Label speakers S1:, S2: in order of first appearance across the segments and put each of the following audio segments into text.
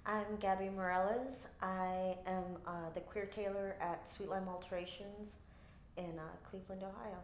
S1: I'm Gabi Morales. I am the queer tailor at Sweet Lime Alterations in Cleveland, Ohio.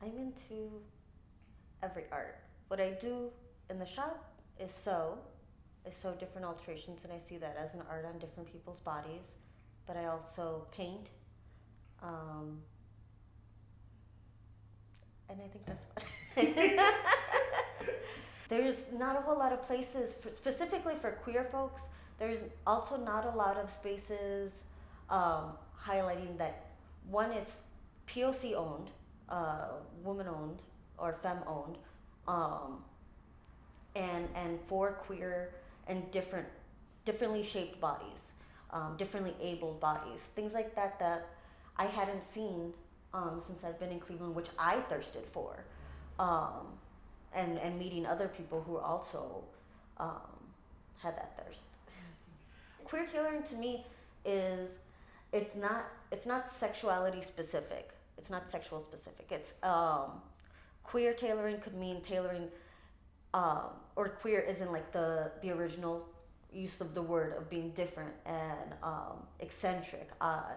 S1: I'm into every art. What I do in the shop is sew different alterations, and I see that as an art on different people's bodies. But I also paint, um, and I think that's There's not a whole lot of places specifically for queer folks. There's also not a lot of spaces highlighting that one, it's POC owned, woman owned or femme owned, um, and for queer and differently shaped bodies, differently abled bodies, things like that that I hadn't seen since I've been in Cleveland, which I thirsted for. Um, and meeting other people who also um, had that thirst. Queer tailoring to me is it's not sexuality specific. It's not sexual specific. It's queer tailoring could mean tailoring or queer isn't like the original use of the word of being different and eccentric, odd.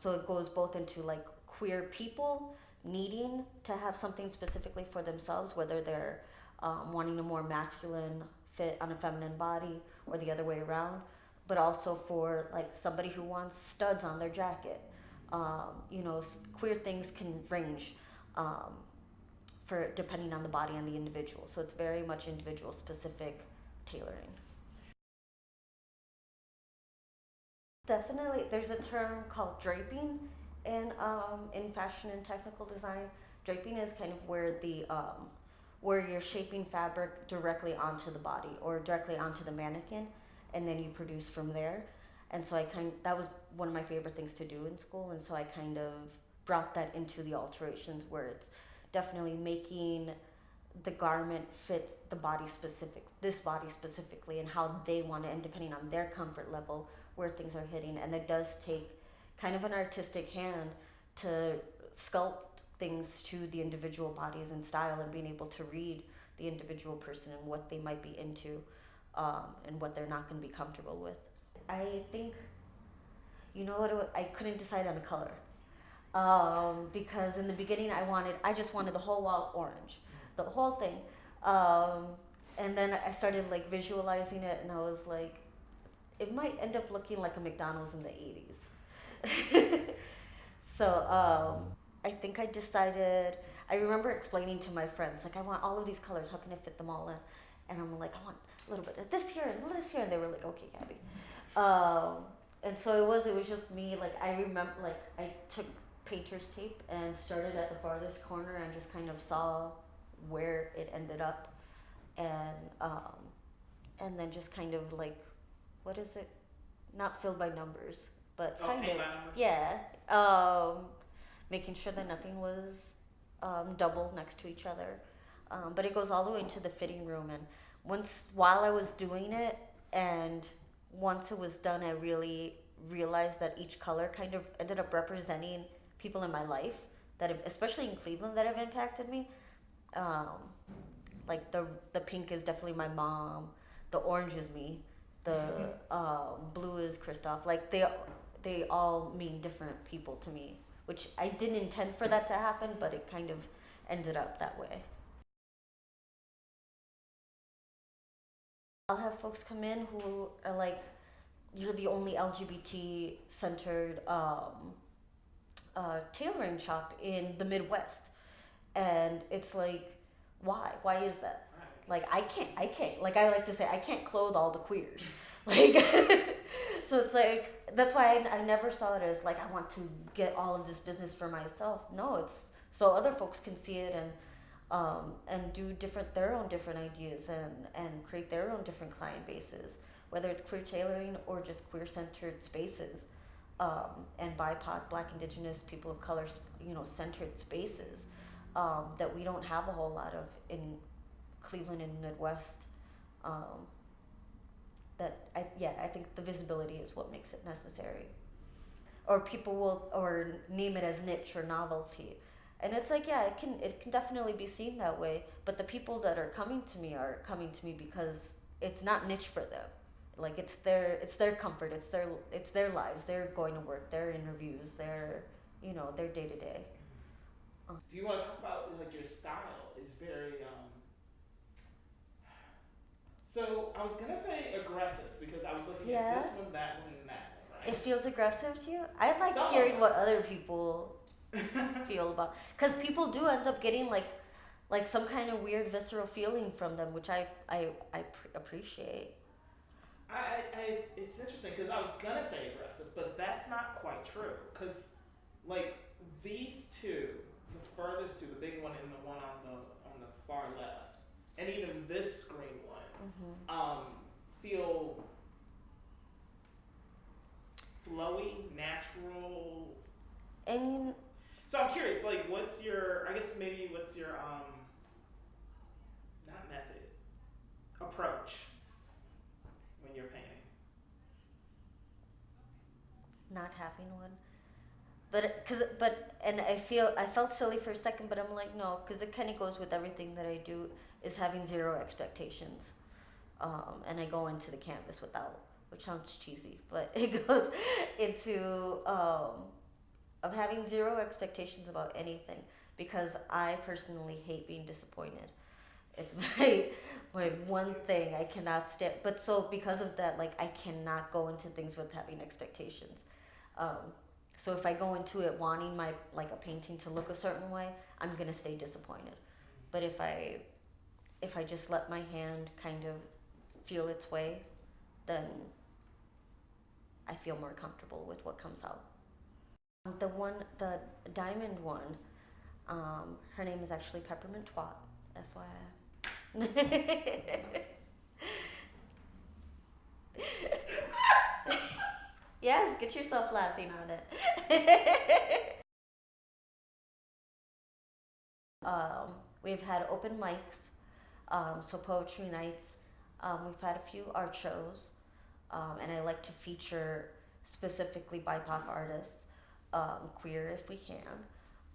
S1: So it goes both into like queer people needing to have something specifically for themselves, whether they're wanting a more masculine fit on a feminine body or the other way around, but also for like somebody who wants studs on their jacket. Queer things can range for depending on the body and the individual. So it's very much individual specific tailoring. Definitely, there's a term called draping in fashion and technical design. Draping is kind of where you're shaping fabric directly onto the body or directly onto the mannequin, and then you produce from there. And so that was one of my favorite things to do in school, and so I kind of brought that into the alterations where it's definitely making the garment fit this body specifically, and how they want it, and depending on their comfort level, where things are hitting. And it does take kind of an artistic hand to sculpt things to the individual bodies and style, and being able to read the individual person and what they might be into, and what they're not going to be comfortable with. I think, you know what, I couldn't decide on a color. Because in the beginning I just wanted the whole wall orange, the whole thing. Um, and then I started like visualizing it, and I was like, it might end up looking like a McDonald's in the 80s. So I think I decided. I remember explaining to my friends, like, I want all of these colors. How can I fit them all in? And I'm like, I want a little bit of this here and this here, and they were like, okay, Gabby. And so it was just me. Like I remember, like I took painter's tape and started at the farthest corner and just kind of saw where it ended up, and and then just kind of like, what is it? Not filled by numbers, but kind of, yeah. Making sure that nothing was double next to each other. But it goes all the way into the fitting room, and while I was doing it, and once it was done, I really realized that each color kind of ended up representing people in my life especially in Cleveland, that have impacted me. Um, like the pink is definitely my mom, the orange is me, the blue is Christoph. Like they all mean different people to me, which I didn't intend for that to happen, but it kind of ended up that way. I'll have folks come in who are like, you're the only LGBT centered tailoring shop in the Midwest, and it's like, why? Why is that? Like I can't. Like I like to say, I can't clothe all the queers. Like, so it's like that's why I never saw it as like I want to get all of this business for myself. No, it's so other folks can see it and do their own different ideas and create their own different client bases, whether it's queer tailoring or just queer centered spaces, and BIPOC, Black, Indigenous, people of color, centered spaces, that we don't have a whole lot of in Cleveland and Midwest. Um, I think the visibility is what makes it necessary. Or people will or name it as niche or novelty, and it's like, yeah, it can definitely be seen that way. But the people that are coming to me because it's not niche for them. Like it's their comfort, it's their lives. They're going to work, their interviews, their day to day.
S2: Do you want to talk about like your style? Is very So I was gonna say aggressive because I was looking at
S1: Yeah,
S2: this one, that one, and that one,
S1: it
S2: right?
S1: feels aggressive to you. I like
S2: Some
S1: hearing what
S2: of
S1: other people feel about, because people do end up getting like some kind of weird visceral feeling from them, which I appreciate.
S2: it's interesting because I was gonna say aggressive, but that's not quite true. Because like these two, the furthest two, the big one and the one on the far left, and even this screen one,
S1: Hmm.
S2: feel flowy, natural.
S1: I mean,
S2: So I'm curious, like, what's your? I guess maybe what's your not method, approach when you're painting?
S1: not having one, and I felt silly for a second, but I'm like, no, because it kind of goes with everything that I do, is having zero expectations. And I go into the canvas without, which sounds cheesy, but it goes into of having zero expectations about anything, because I personally hate being disappointed. It's my one thing I cannot stand. But so because of that, like I cannot go into things with having expectations. Um, so if I go into it wanting my like a painting to look a certain way, I'm gonna stay disappointed. But if I just let my hand kind of feel its way, then I feel more comfortable with what comes out. The diamond one, her name is actually Peppermint Twat, FYI. Yes, get yourself laughing on it. We've had open mics, so poetry nights. We've had a few art shows, and I like to feature specifically BIPOC artists, queer if we can,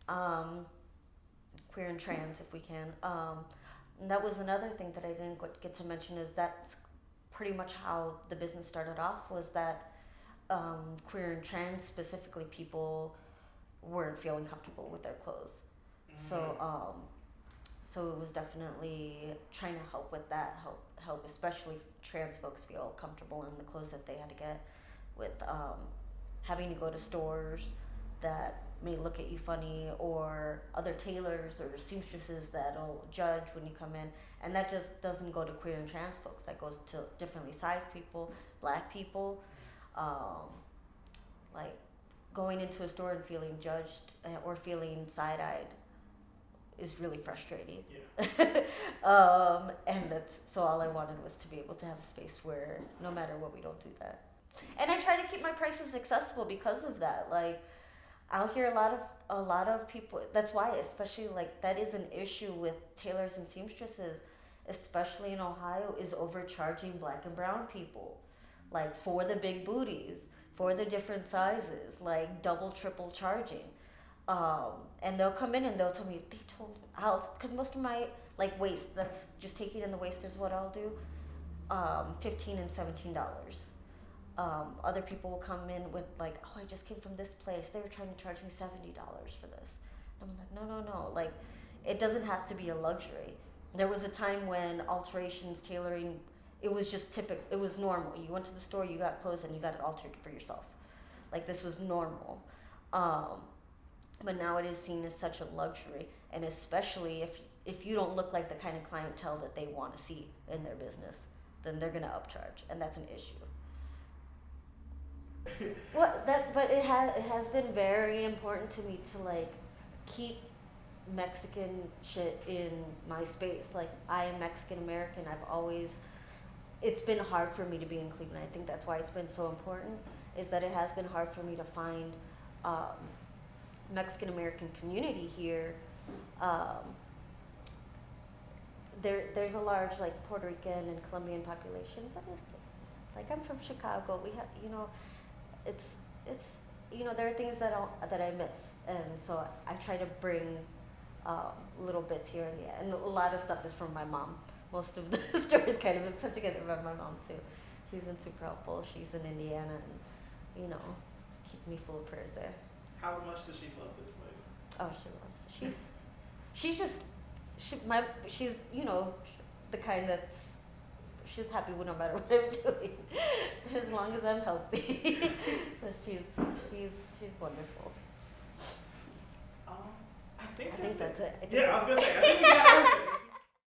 S1: um, queer and trans if we can. And that was another thing that I didn't get to mention, is that's pretty much how the business started off, was that queer and trans specifically people weren't feeling comfortable with their clothes. So so it was definitely trying to help with that, help especially trans folks feel comfortable in the clothes that they had to get, with having to go to stores that may look at you funny, or other tailors or seamstresses that'll judge when you come in, and that just doesn't go to queer and trans folks. That goes to differently sized people, black people, um, like going into a store and feeling judged, or feeling side-eyed is really frustrating.
S2: Yeah.
S1: And that's so all I wanted was to be able to have a space where no matter what, we don't do that. And I try to keep my prices accessible because of that. Like I'll hear a lot of people. That's why, especially like that is an issue with tailors and seamstresses, especially in Ohio, is overcharging black and brown people, like for the big booties, for the different sizes, like double, triple charging. And they'll come in and they'll tell me they told I'll because most of my like waist, that's just taking in the waist is what I'll do. $15 and $17. Other people will come in with like, oh, I just came from this place. They were trying to charge me $70 for this. And I'm like, no, no, no. Like, it doesn't have to be a luxury. There was a time when alterations, tailoring, it was just typical. It was normal. You went to the store, you got clothes, and you got it altered for yourself. Like this was normal. Um, but now it is seen as such a luxury, and especially if you don't look like the kind of clientele that they want to see in their business, then they're gonna upcharge, and that's an issue. But it has been very important to me to like keep Mexican shit in my space. Like I am Mexican American. I've always it's been hard for me to be in Cleveland. I think that's why it's been so important. Is that it has been hard for me to find um, Mexican American community here. Um, there's a large like Puerto Rican and Colombian population, but it's like I'm from Chicago. We have it's it's there are things that I miss, and so I try to bring little bits here and a lot of stuff is from my mom. Most of the stories kind of been put together by my mom too. She's been super helpful. She's in Indiana, and you know, keep me full of prayers there.
S2: How much does she love this place?
S1: Oh, she loves it. She's just she's you know the kind that's she's happy with no matter what I'm doing, as long as I'm healthy. So she's wonderful.
S2: I think
S1: I think that's it.
S2: Yeah, I was gonna say, I think we got everything.